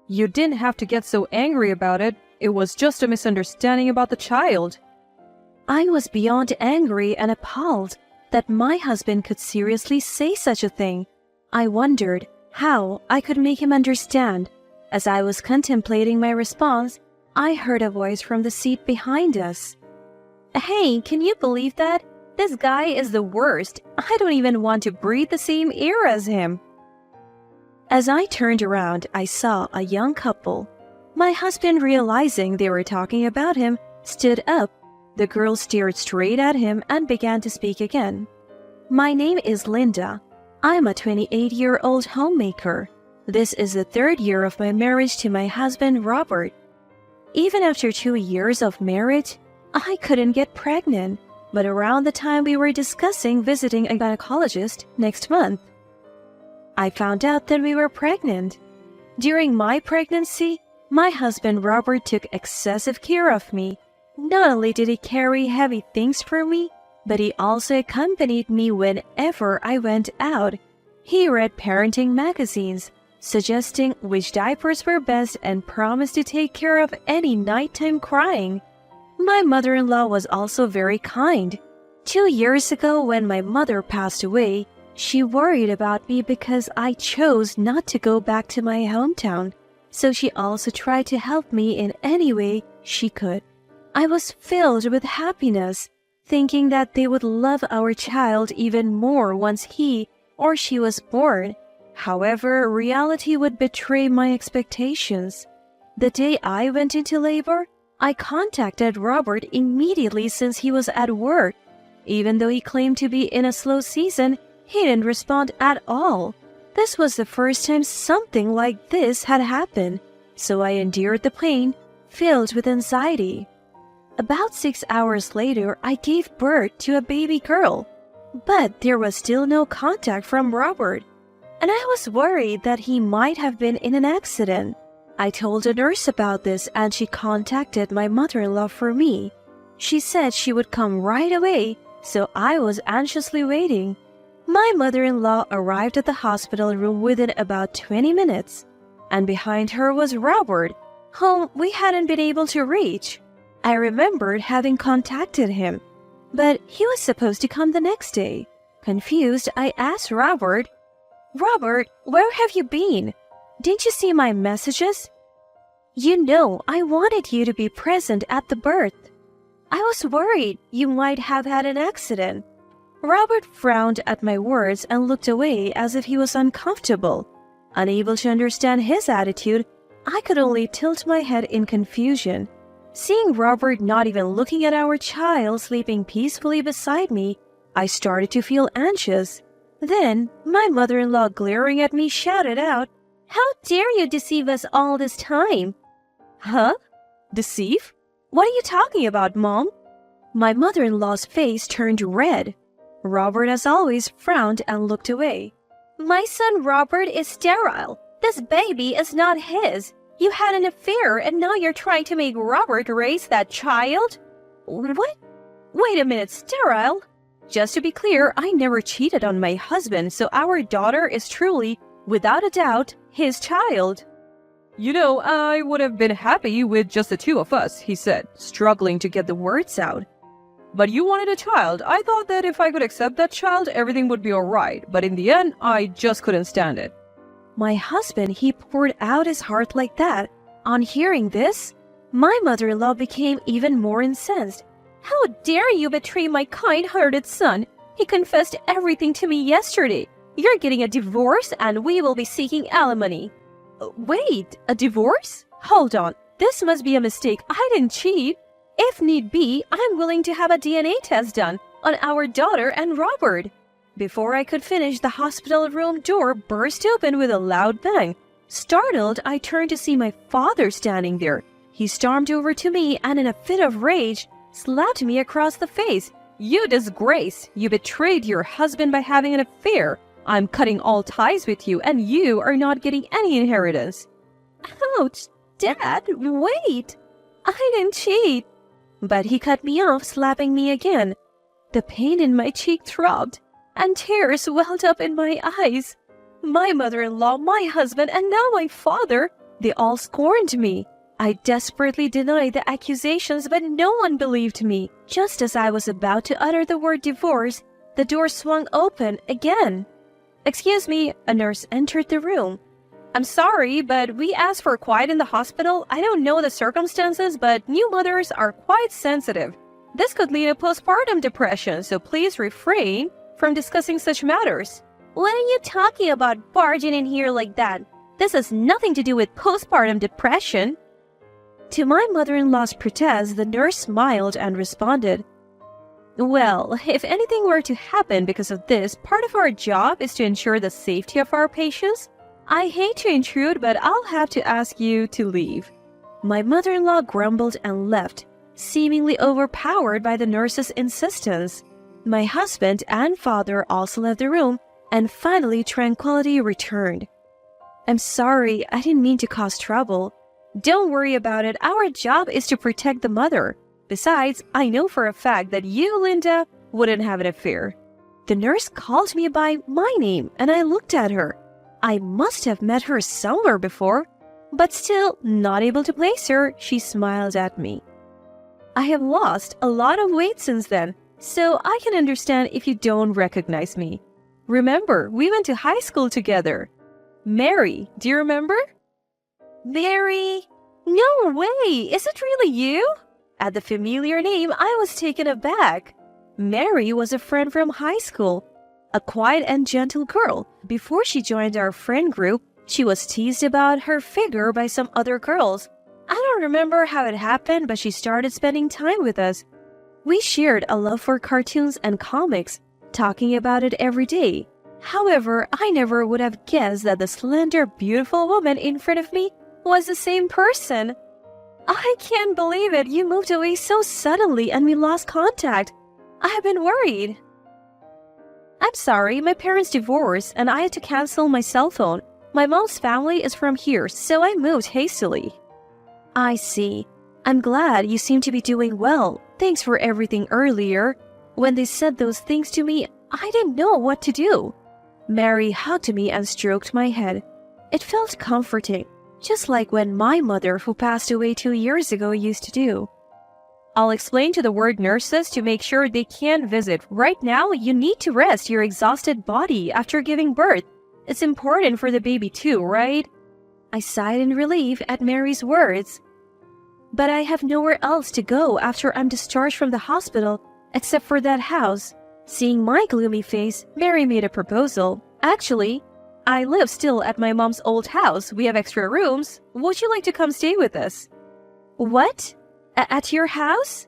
You didn't have to get so angry about it. It was just a misunderstanding about the child. I was beyond angry and appalled that my husband could seriously say such a thing. I wondered how I could make him understand. As I was contemplating my response, I heard a voice from the seat behind us. "Hey, can you believe that? This guy is the worst. I don't even want to breathe the same air as him." As I turned around, I saw a young couple. My husband, realizing they were talking about him, stood up. The girl stared straight at him and began to speak again. "My name is Linda. I'm a 28-year-old homemaker. This is the 3rd year of my marriage to my husband, Robert. Even after 2 years of marriage, I couldn't get pregnant, but around the time we were discussing visiting a gynecologist next month, I found out that we were pregnant. During my pregnancy, my husband Robert took excessive care of me. Not only did he carry heavy things for me, but he also accompanied me whenever I went out. He read parenting magazines, suggesting which diapers were best and promised to take care of any nighttime crying. My mother-in-law was also very kind. 2 years ago, when my mother passed away, she worried about me because I chose not to go back to my hometown, so she also tried to help me in any way she could. I was filled with happiness, thinking that they would love our child even more once he or she was born. However, reality would betray my expectations. The day I went into labor, I contacted Robert immediately since he was at work. Even though he claimed to be in a slow season, he didn't respond at all. This was the first time something like this had happened, so I endured the pain, filled with anxiety. About 6 hours later, I gave birth to a baby girl, but there was still no contact from Robert, and I was worried that he might have been in an accident. I told a nurse about this and she contacted my mother-in-law for me. She said she would come right away, so I was anxiously waiting. My mother-in-law arrived at the hospital room within about 20 minutes, and behind her was Robert, whom we hadn't been able to reach. I remembered having contacted him, but he was supposed to come the next day. Confused, I asked Robert, "Robert, where have you been? Didn't you see my messages? You know, I wanted you to be present at the birth. I was worried you might have had an accident." Robert frowned at my words and looked away as if he was uncomfortable. Unable to understand his attitude, I could only tilt my head in confusion. Seeing Robert not even looking at our child sleeping peacefully beside me, I started to feel anxious. Then, my mother-in-law, glaring at me, shouted out, "How dare you deceive us all this time?" "Huh? Deceive? What are you talking about, Mom?" My mother-in-law's face turned red. Robert, as always, frowned and looked away. "My son Robert is sterile. This baby is not his. You had an affair and now you're trying to make Robert raise that child?" "What? Wait a minute, sterile? Just to be clear, I never cheated on my husband, so our daughter is truly, without a doubt, his child." You know, I would have been happy with just the 2 of us, he said, struggling to get the words out. "But you wanted a child. I thought that if I could accept that child, everything would be alright, but in the end, I just couldn't stand it." My husband, he poured out his heart like that. On hearing this, my mother-in-law became even more incensed. "How dare you betray my kind-hearted son? He confessed everything to me yesterday. You're getting a divorce and we will be seeking alimony." "Wait, a divorce? Hold on. This must be a mistake. I didn't cheat. If need be, I'm willing to have a DNA test done on our daughter and Robert." Before I could finish, the hospital room door burst open with a loud bang. Startled, I turned to see my father standing there. He stormed over to me and, in a fit of rage, slapped me across the face. "You disgrace! You betrayed your husband by having an affair. I'm cutting all ties with you, and you are not getting any inheritance." "Ouch! Dad, wait! I didn't cheat!" But he cut me off, slapping me again. The pain in my cheek throbbed, and tears welled up in my eyes. My mother-in-law, my husband, and now my father, They all scorned me. I desperately denied the accusations, but no one believed me. Just as I was about to utter the word divorce, the door swung open again. "Excuse me," a nurse entered the room. "I'm sorry, but we asked for quiet in the hospital. I don't know the circumstances, but new mothers are quite sensitive. This could lead to postpartum depression, so please refrain from discussing such matters." "What are you talking about barging in here like that? This has nothing to do with postpartum depression." To my mother-in-law's protest, the nurse smiled and responded, "Well, if anything were to happen because of this, part of our job is to ensure the safety of our patients. I hate to intrude, but I'll have to ask you to leave." My mother-in-law grumbled and left, seemingly overpowered by the nurse's insistence. My husband and father also left the room, and finally tranquility returned. "I'm sorry, I didn't mean to cause trouble." "Don't worry about it. Our job is to protect the mother. Besides, I know for a fact that you, Linda, wouldn't have an affair." The nurse called me by my name, and I looked at her. I must have met her somewhere before, but still not able to place her, she smiled at me. "I have lost a lot of weight since then, so I can understand if you don't recognize me. Remember, we went to high school together. Mary, do you remember?" "Mary? No way! Is it really you?" At the familiar name, I was taken aback. Mary was a friend from high school, a quiet and gentle girl. Before she joined our friend group, she was teased about her figure by some other girls. I don't remember how it happened, but she started spending time with us. We shared a love for cartoons and comics, talking about it every day. However, I never would have guessed that the slender, beautiful woman in front of me was the same person. "I can't believe it. You moved away so suddenly and we lost contact. I have been worried." "I'm sorry, my parents divorced and I had to cancel my cell phone. My mom's family is from here, so I moved hastily." "I see. I'm glad you seem to be doing well. Thanks for everything earlier. When they said those things to me, I didn't know what to do." Mary hugged me and stroked my head. It felt comforting, just like when my mother, who passed away 2 years ago, used to do. "I'll explain to the ward nurses to make sure they can visit. Right now, you need to rest your exhausted body after giving birth. It's important for the baby too, right?" I sighed in relief at Mary's words. "But I have nowhere else to go after I'm discharged from the hospital, except for that house." Seeing my gloomy face, Mary made a proposal. "Actually, I live still at my mom's old house. We have extra rooms. Would you like to come stay with us?" "What? At your house?"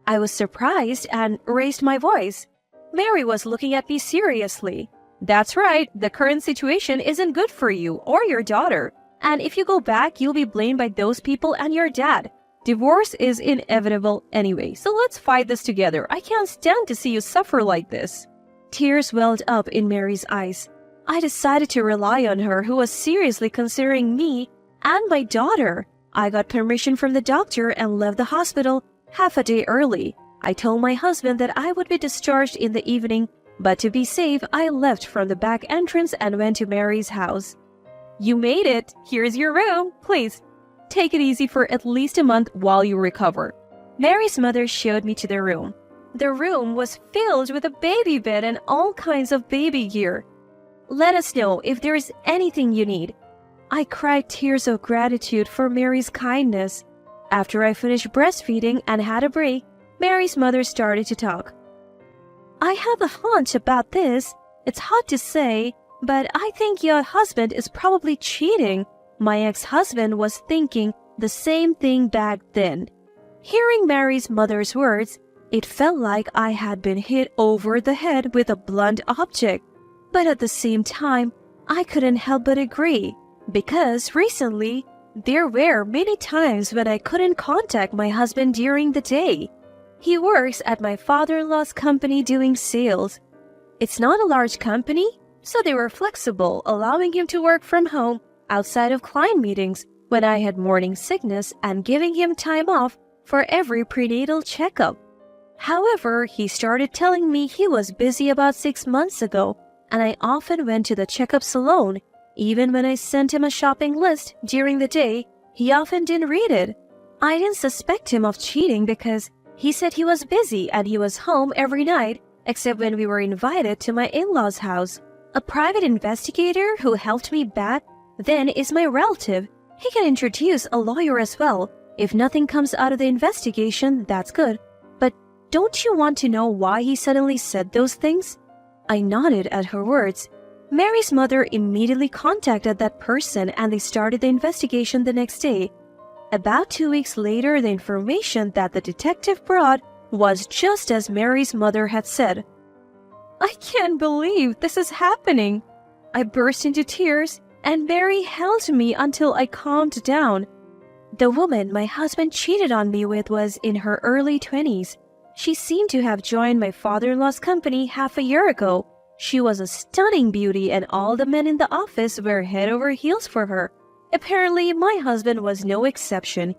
I was surprised and raised my voice. Mary was looking at me seriously. "That's right. The current situation isn't good for you or your daughter. And if you go back, you'll be blamed by those people and your dad. Divorce is inevitable anyway, so let's fight this together. I can't stand to see you suffer like this." Tears welled up in Mary's eyes. I decided to rely on her, who was seriously considering me and my daughter. I got permission from the doctor and left the hospital half a day early. I told my husband that I would be discharged in the evening, but to be safe, I left from the back entrance and went to Mary's house. "You made it. Here's your room. Please, take it easy for at least a month while you recover." Mary's mother showed me to the room. The room was filled with a baby bed and all kinds of baby gear. "Let us know if there is anything you need." I cried tears of gratitude for Mary's kindness. After I finished breastfeeding and had a break, Mary's mother started to talk. "I have a hunch about this. It's hard to say, but I think your husband is probably cheating. My ex-husband was thinking the same thing back then." Hearing Mary's mother's words, it felt like I had been hit over the head with a blunt object. But at the same time, I couldn't help but agree, because recently, there were many times when I couldn't contact my husband during the day. He works at my father-in-law's company doing sales. It's not a large company, so they were flexible, allowing him to work from home outside of client meetings when I had morning sickness and giving him time off for every prenatal checkup. However, he started telling me he was busy about 6 months ago, and I often went to the checkups alone. Even when I sent him a shopping list during the day, he often didn't read it. I didn't suspect him of cheating because he said he was busy and he was home every night except when we were invited to my in-laws' house. A private investigator who helped me back then is my relative. He can introduce a lawyer as well. If nothing comes out of the investigation, that's good. But don't you want to know why he suddenly said those things? I nodded at her words. Mary's mother immediately contacted that person and they started the investigation the next day. About 2 weeks later, the information that the detective brought was just as Mary's mother had said. I can't believe this is happening. I burst into tears and Mary held me until I calmed down. The woman my husband cheated on me with was in her early 20s. She seemed to have joined my father-in-law's company half a year ago. She was a stunning beauty and all the men in the office were head over heels for her. Apparently, my husband was no exception.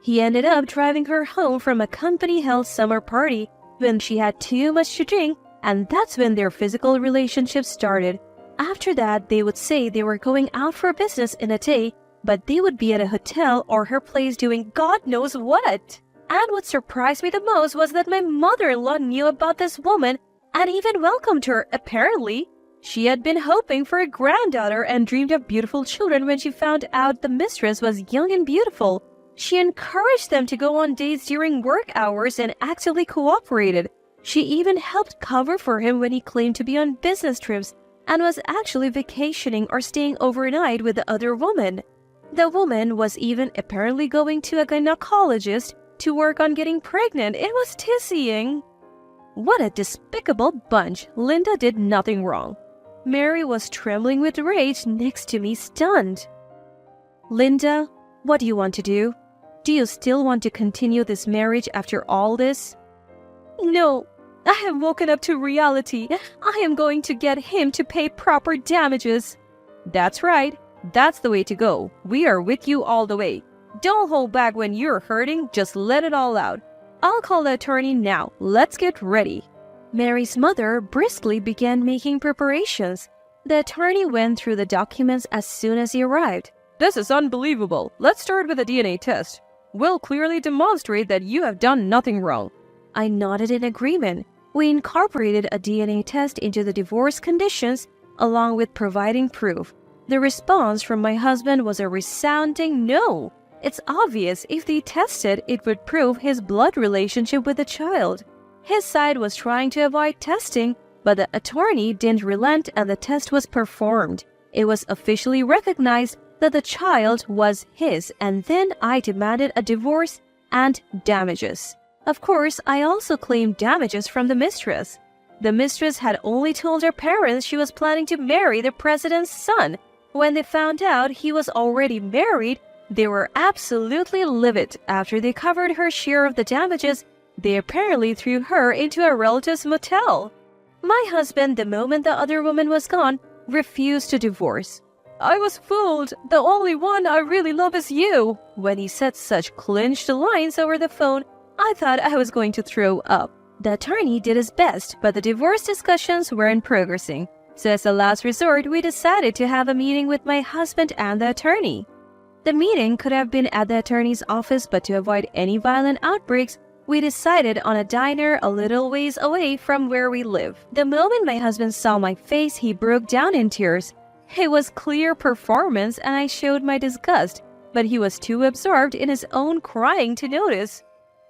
He ended up driving her home from a company-held summer party when she had too much to drink, and that's when their physical relationship started. After that, they would say they were going out for business in a day, but they would be at a hotel or her place doing God knows what. And what surprised me the most was that my mother-in-law knew about this woman and even welcomed her, apparently. She had been hoping for a granddaughter and dreamed of beautiful children when she found out the mistress was young and beautiful. She encouraged them to go on dates during work hours and actively cooperated. She even helped cover for him when he claimed to be on business trips and was actually vacationing or staying overnight with the other woman. The woman was even apparently going to a gynecologist to work on getting pregnant. It was dizzying. What a despicable bunch. Linda did nothing wrong. Mary was trembling with rage next to me, stunned. Linda, what do you want to do? Do you still want to continue this marriage after all this? No, I have woken up to reality. I am going to get him to pay proper damages. That's right. That's the way to go. We are with you all the way. Don't hold back when you're hurting. Just let it all out. I'll call the attorney now. Let's get ready. Mary's mother briskly began making preparations. The attorney went through the documents as soon as he arrived. This is unbelievable. Let's start with a DNA test. We'll clearly demonstrate that you have done nothing wrong. I nodded in agreement. We incorporated a DNA test into the divorce conditions along with providing proof. The response from my husband was a resounding no. It's obvious if they tested, it would prove his blood relationship with the child. His side was trying to avoid testing, but the attorney didn't relent and the test was performed. It was officially recognized that the child was his, and then I demanded a divorce and damages. Of course, I also claimed damages from the mistress. The mistress had only told her parents she was planning to marry the president's son. When they found out he was already married, they were absolutely livid. After they covered her share of the damages, they apparently threw her into a relative's motel. My husband, the moment the other woman was gone, refused to divorce. I was fooled. The only one I really love is you. When he said such clinched lines over the phone, I thought I was going to throw up. The attorney did his best, but the divorce discussions weren't progressing. So as a last resort, we decided to have a meeting with my husband and the attorney. The meeting could have been at the attorney's office, but to avoid any violent outbreaks, we decided on a diner a little ways away from where we live. The moment my husband saw my face, he broke down in tears. It was clear performance and I showed my disgust, but he was too absorbed in his own crying to notice.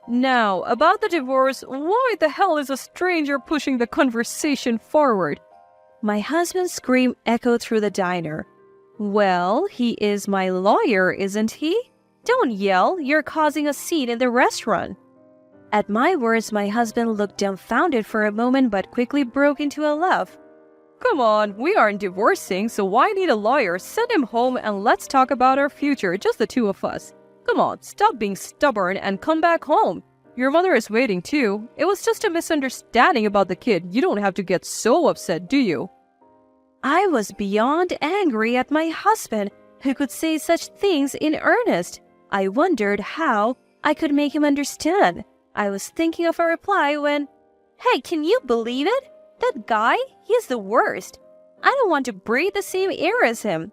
Now, about the divorce, why the hell is a stranger pushing the conversation forward? My husband's scream echoed through the diner. Well, he is my lawyer, isn't he? Don't yell, you're causing a scene in the restaurant. At my words, my husband looked dumbfounded for a moment but quickly broke into a laugh. Come on, we aren't divorcing, so why need a lawyer? Send him home and let's talk about our future, just the two of us. Come on, stop being stubborn and come back home. Your mother is waiting too. It was just a misunderstanding about the kid. You don't have to get so upset, do you? I was beyond angry at my husband, who could say such things in earnest. I wondered how I could make him understand. I was thinking of a reply when, Hey, can you believe it? That guy? He's the worst. I don't want to breathe the same air as him.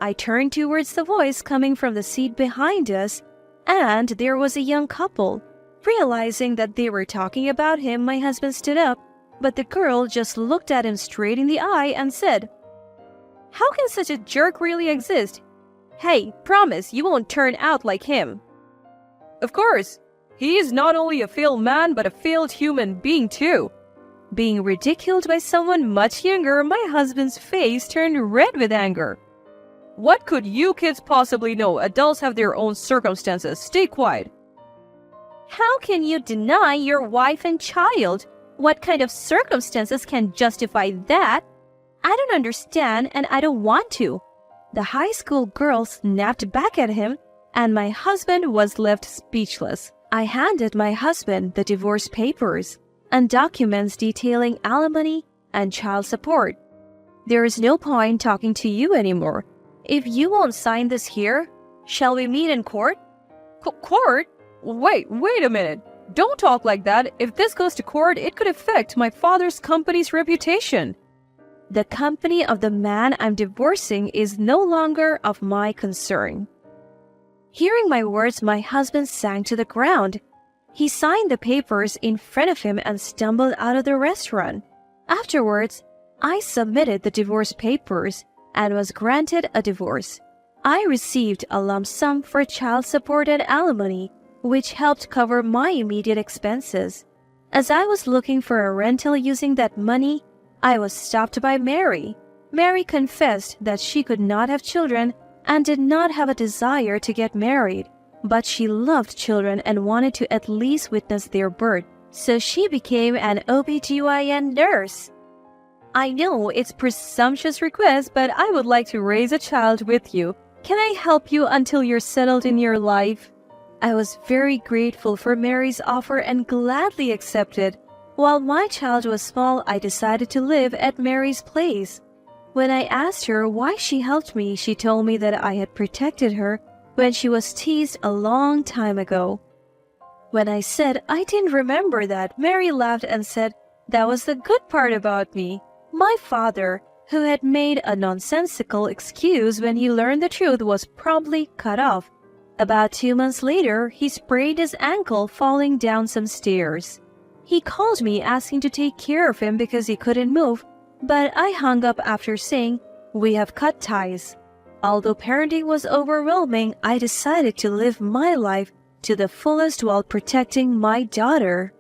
I turned towards the voice coming from the seat behind us, and there was a young couple. Realizing that they were talking about him, my husband stood up, but the girl just looked at him straight in the eye and said, "How can such a jerk really exist? Hey, promise you won't turn out like him." Of course, he is not only a failed man but a failed human being too. Being ridiculed by someone much younger, my husband's face turned red with anger. What could you kids possibly know? Adults have their own circumstances. Stay quiet. How can you deny your wife and child? What kind of circumstances can justify that? I don't understand and I don't want to. The high school girl snapped back at him, and my husband was left speechless. I handed my husband the divorce papers and documents detailing alimony and child support. There is no point talking to you anymore. If you won't sign this here, shall we meet in court? Court? Wait a minute. Don't talk like that. If this goes to court, it could affect my father's company's reputation. The company of the man I'm divorcing is no longer of my concern. Hearing my words, my husband sank to the ground. He signed the papers in front of him and stumbled out of the restaurant. Afterwards, I submitted the divorce papers and was granted a divorce. I received a lump sum for child support and alimony, which helped cover my immediate expenses. As I was looking for a rental using that money, I was stopped by Mary. Mary confessed that she could not have children and did not have a desire to get married, but she loved children and wanted to at least witness their birth, so she became an OBGYN nurse. I know it's a presumptuous request, but I would like to raise a child with you. Can I help you until you're settled in your life? I was very grateful for Mary's offer and gladly accepted. While my child was small, I decided to live at Mary's place. When I asked her why she helped me, she told me that I had protected her when she was teased a long time ago. When I said I didn't remember that, Mary laughed and said that was the good part about me. My father, who had made a nonsensical excuse when he learned the truth, was promptly cut off. About 2 months later, he sprained his ankle falling down some stairs. He called me asking to take care of him because he couldn't move, but I hung up after saying, "We have cut ties." Although parenting was overwhelming, I decided to live my life to the fullest while protecting my daughter.